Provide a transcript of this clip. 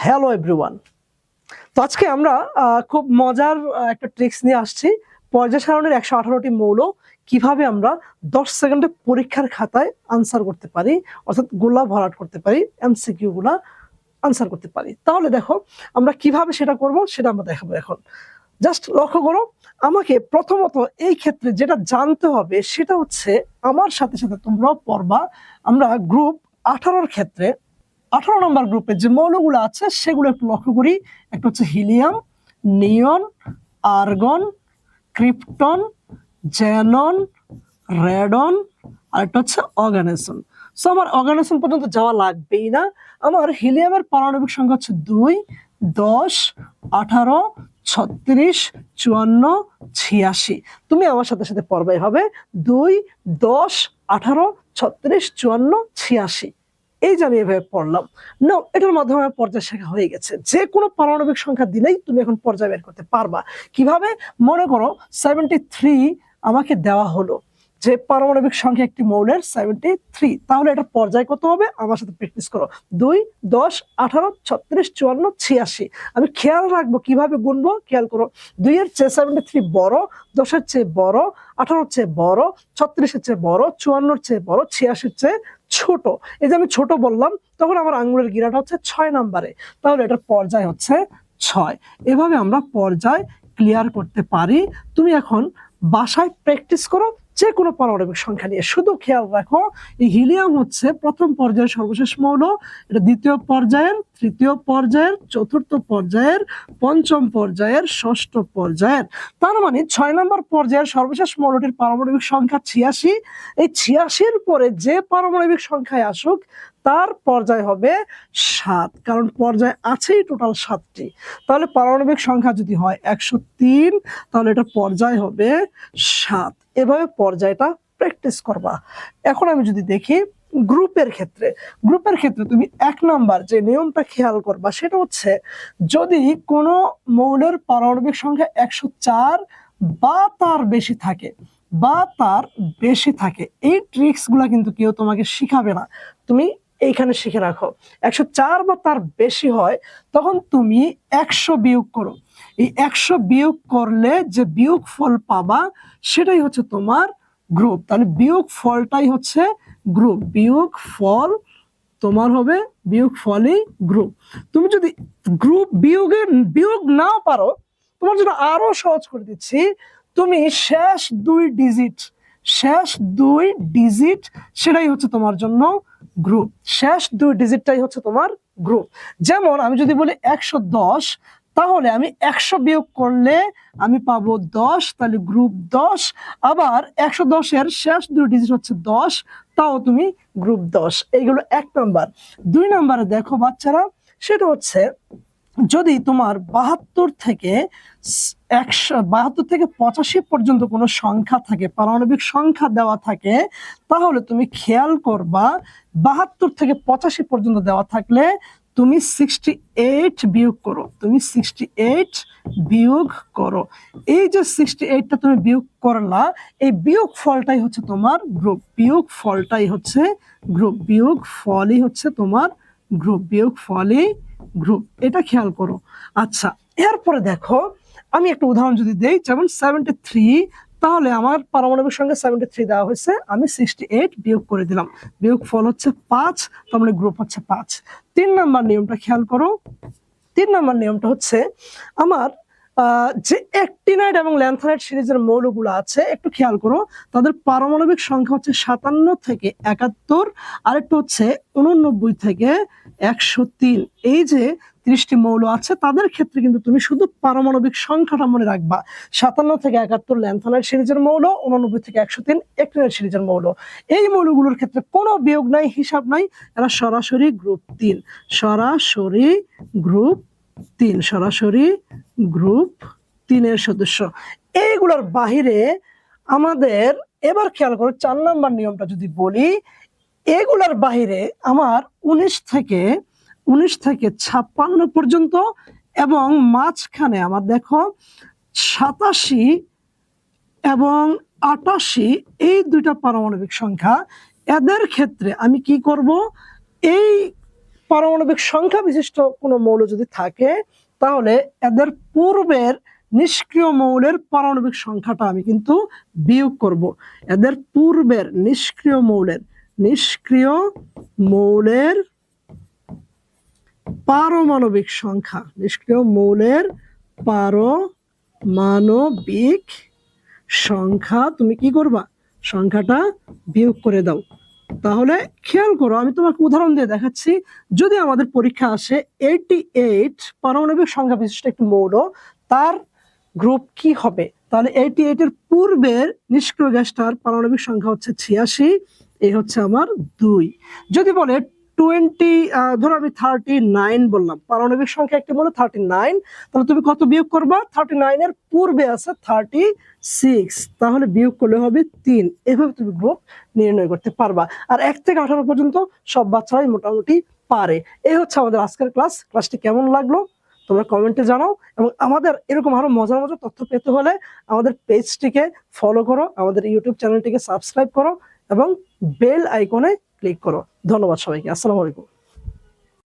Hello everyone. তো আজকে আমরা খুব মজার একটা ট্রিক্স নিয়ে আসছি। পর্যায় সারণীর ১১৮টি মৌল কিভাবে আমরা ১০ সেকেন্ডে পরীক্ষার খাতায় আনসার করতে পারি, অর্থাৎ গোলা ভরাট করতে পারি, এমসিকিউ গুলা আনসার করতে পারি। তাহলে দেখো আমরা কিভাবে সেটা করব সেটা আমরা দেখাবো এখন। জাস্ট লক্ষ্য করো, আমাকে প্রথমত এই ক্ষেত্রে যেটা জানতে হবে সেটা হচ্ছে আমার সাথে সাথে তোমরাও পড়বা। আমরা গ্রুপ 18 ক্ষেত্রে 18 নম্বর গ্রুপে যে মৌলগুলো আছে সেগুলো একটু লক্ষ্য করি। একটা হচ্ছে হিলিয়াম, নিয়ন, আর্গন, ক্রিপ্টন, জ্যানন, রেডন, আর একটা হচ্ছে অর্গানিজম। সো আমার অর্গানিজম পর্যন্ত যাওয়া লাগবেই না। আমার হিলিয়ামের পারমাণবিক সংখ্যা হচ্ছে 2, 10, 18, 36, 54, 86। তুমি আমার সাথে সাথে পড়বাই হবে 2, 10, 18, 36, 54, 86। এই যে আমি এভাবে পড়লাম না, এটার মাধ্যমে আমার পর্যায় শেখা হয়ে গেছে। যে কোনো পারমাণবিক সংখ্যা দিলেই তুমি এখন পর্যায় বের করতে পারবা। কিভাবে? মনে করো 73 আমাকে দেওয়া হলো, যে পারমাণবিক সংখ্যা একটি মৌলের 73, তাহলে এটা পর্যায় কত হবে? আমার সাথে প্র্যাকটিস করো। 2, 10, 18, 36, 54, 86। আমি খেয়াল রাখবো কিভাবে গুনবো, খেয়াল করো। 2 এর চেয়ে 73 বড়, 10 এর চেয়ে বড়, 18 এর চেয়ে বড়, 36 এর চেয়ে বড়, 54 এর চেয়ে বড়, 86 এর চেয়ে ছোট। এই যে আমি ছোট বললাম, তখন আমার আঙ্গুলের গিরাটা হচ্ছে 6 নম্বরে, তাহলে এটার পর্যায় হচ্ছে 6। এভাবে আমরা পর্যায় ক্লিয়ার করতে পারি। তুমি এখন বাসায় প্র্যাকটিস করো যে কোনো পারমাণবিক সংখ্যা নিয়ে। শুধু খেয়াল রাখো, এই হিলিয়াম হচ্ছে প্রথম পর্যায়ের সর্বশেষ মৌল, এটা দ্বিতীয় পর্যায়ের, তৃতীয় পর্যায়ের, চতুর্থ পর্যায়ের, পঞ্চম পর্যায়ের, ষষ্ঠ পর্যায়ের। তার মানে 6 নম্বর পর্যায়ের সর্বশেষ মৌলটির পারমাণবিক সংখ্যা 86। এই 86-র পরে যে পারমাণবিক সংখ্যায় আসুক তার পর্যায় হবে 7, কারণ পর্যায় আছেই টোটাল 7টি। তাহলে পারমাণবিক সংখ্যা যদি হয় 103, তাহলে এটা পর্যায় হবে 7। এভাবে পর্যায়টা প্র্যাকটিস করবা। এখন আমি যদি দেখি গ্রুপের ক্ষেত্রে, তুমি 1 নাম্বার যে নিয়মটা খেয়াল করবা সেটা হচ্ছে, যদি কোনো মৌলের পারমাণবিক সংখ্যা 104 বা তার বেশি থাকে, এই ট্রিক্স গুলা কিন্তু কেউ তোমাকে শিখাবে না, তুমি এইখানে শিখে রাখো। 104 বা তার বেশি হয় তখন তুমি 100 বিয়োগ করো। এই 100 বিয়োগ করলে যে বিয়োগ ফল পাবা সেটাই হচ্ছে তোমার গ্রুপ। তাহলে বিয়োগ ফলটাই হচ্ছে গ্রুপ, বিয়োগ ফল তোমার হবে, বিয়োগ ফলই গ্রুপ। তুমি যদি গ্রুপ বিয়োগ না পারো, তোমার জন্য আরো সহজ করে দিচ্ছি, তুমি শেষ দুই ডিজিট সেটাই হচ্ছে তোমার জন্য গ্রুপ। শেষ 2 ডিজিটটাই হচ্ছে তোমার গ্রুপ। যেমন আমি যদি বলি 110, তাহলে আমি 100 বিয়োগ করলে আমি পাবো 10, তাহলে গ্রুপ 10। আবার 110 এর শেষ 2 ডিজিট হচ্ছে 10, তাও তুমি গ্রুপ 10। এইগুলো 1 নাম্বার। 2 নাম্বারে দেখো বাচ্চারা, সেটা হচ্ছে যদি তোমার 72 থেকে 85 পর্যন্ত কোনো সংখ্যা থাকে, পারমাণবিক সংখ্যা দেওয়া থাকে, তাহলে তুমি খেয়াল করবা 72 থেকে 85 পর্যন্ত দেওয়া থাকলে তুমি 68 বিয়োগ করো। এই যে 68টা তুমি বিয়োগ করলা, এই বিয়োগ ফলটাই হচ্ছে তোমার গ্রুপ, বিয়োগ ফলই হচ্ছে তোমার গ্রুপ। এটা খেয়াল করো। আচ্ছা, এরপরে দেখো আমি একটা উদাহরণ যদি দেই, যেমন 73, তাহলে আমার পারমাণবিক সংখ্যা 73 দেওয়া হয়েছে, আমি 68 বিয়োগ করে দিলাম, বিয়োগ ফল হচ্ছে 5, তার মানে গ্রুপ হচ্ছে 5। 3 নাম্বার নিয়মটা খেয়াল করো। 3 নাম্বার নিয়মটা হচ্ছে, আমার যে অ্যাক্টিনাইড এবং ল্যান্থানাইড সিরিজের মৌলগুলো আছে একটু খেয়াল করো, তাদের পারমাণবিক সংখ্যা হচ্ছে 57 থেকে 71, আরেকটা হচ্ছে 89 থেকে 103। এই যে 30টি মৌল আছে তাদের ক্ষেত্রে কিন্তু তুমি শুধু পারমাণবিক সংখ্যাটা মনে রাখবা। 57 থেকে 71 ল্যান্থানাইড সিরিজের মৌল, 89 থেকে 103 অ্যাক্টিনাইড সিরিজের মৌল। এই মৌলগুলোর ক্ষেত্রে কোনো বিয়োগ নাই, হিসাব নাই, এরা সরাসরি গ্রুপ 3, সরাসরি গ্রুপ 3 এর সদস্য। এইগুলোর বাহিরে আমাদের, এবার খেয়াল করো 4 নাম্বার নিয়মটা যদি বলি, এগুলার বাহিরে আমার 19 থেকে 56 পর্যন্ত, এবং মাঝখানে আমার দেখো 87 এবং 88, এই দুইটা পারমাণবিক সংখ্যা, এদের ক্ষেত্রে আমি কি করব, এই পারমাণবিক সংখ্যা বিশিষ্ট কোনো মৌল যদি থাকে, তাহলে এদের পূর্বের নিষ্ক্রিয় মৌলের পারমাণবিক সংখ্যাটা আমি কিন্তু বিয়োগ করব। এদের পূর্বের নিষ্ক্রিয় মৌলের পারমাণবিক সংখ্যা, নিষ্ক্রিয় মৌলের পারমাণবিক সংখ্যা তুমি কি করবা, সংখ্যাটা বিয়োগ করে দাও। তাহলে খেয়াল করো, আমি তোমাকে উদাহরণ দিয়ে দেখাচ্ছি। যদি আমাদের পরীক্ষা আসে 88 পারমাণবিক সংখ্যা বিশিষ্ট একটি মৌল, তার গ্রুপ কি হবে? তাহলে 88 এর পূর্বের নিষ্ক্রিয় গ্যাসটার পারমাণবিক সংখ্যা হচ্ছে 86, এই হচ্ছে আমার 2। যদি বলে 20, ধরো আমি 39 বললাম, পারমাণবিক সংখ্যা একটি মৌল 39, তাহলে তুমি কত বিয়োগ করবা? 39 এর পূর্বে আছে 36, তাহলে বিয়োগ করলে হবে 3। এভাবে তুমি গ্রুপ নির্ণয় করতে পারবা। আর 1 থেকে 18 পর্যন্ত সব বাচ্চারাই মোটামুটি পারে। এই হচ্ছে আমাদের আজকের ক্লাসটি কেমন লাগলো তোমরা কমেন্টে জানাও। এবং আমাদের এরকম আরো মজার মজার তথ্য পেতে হলে আমাদের পেজটিকে ফলো করো, আমাদের ইউটিউব চ্যানেলটিকে সাবস্ক্রাইব করো এবং বেল আইকনে ক্লিক করো। ধন্যবাদ সবাইকে। আসসালামু আলাইকুম।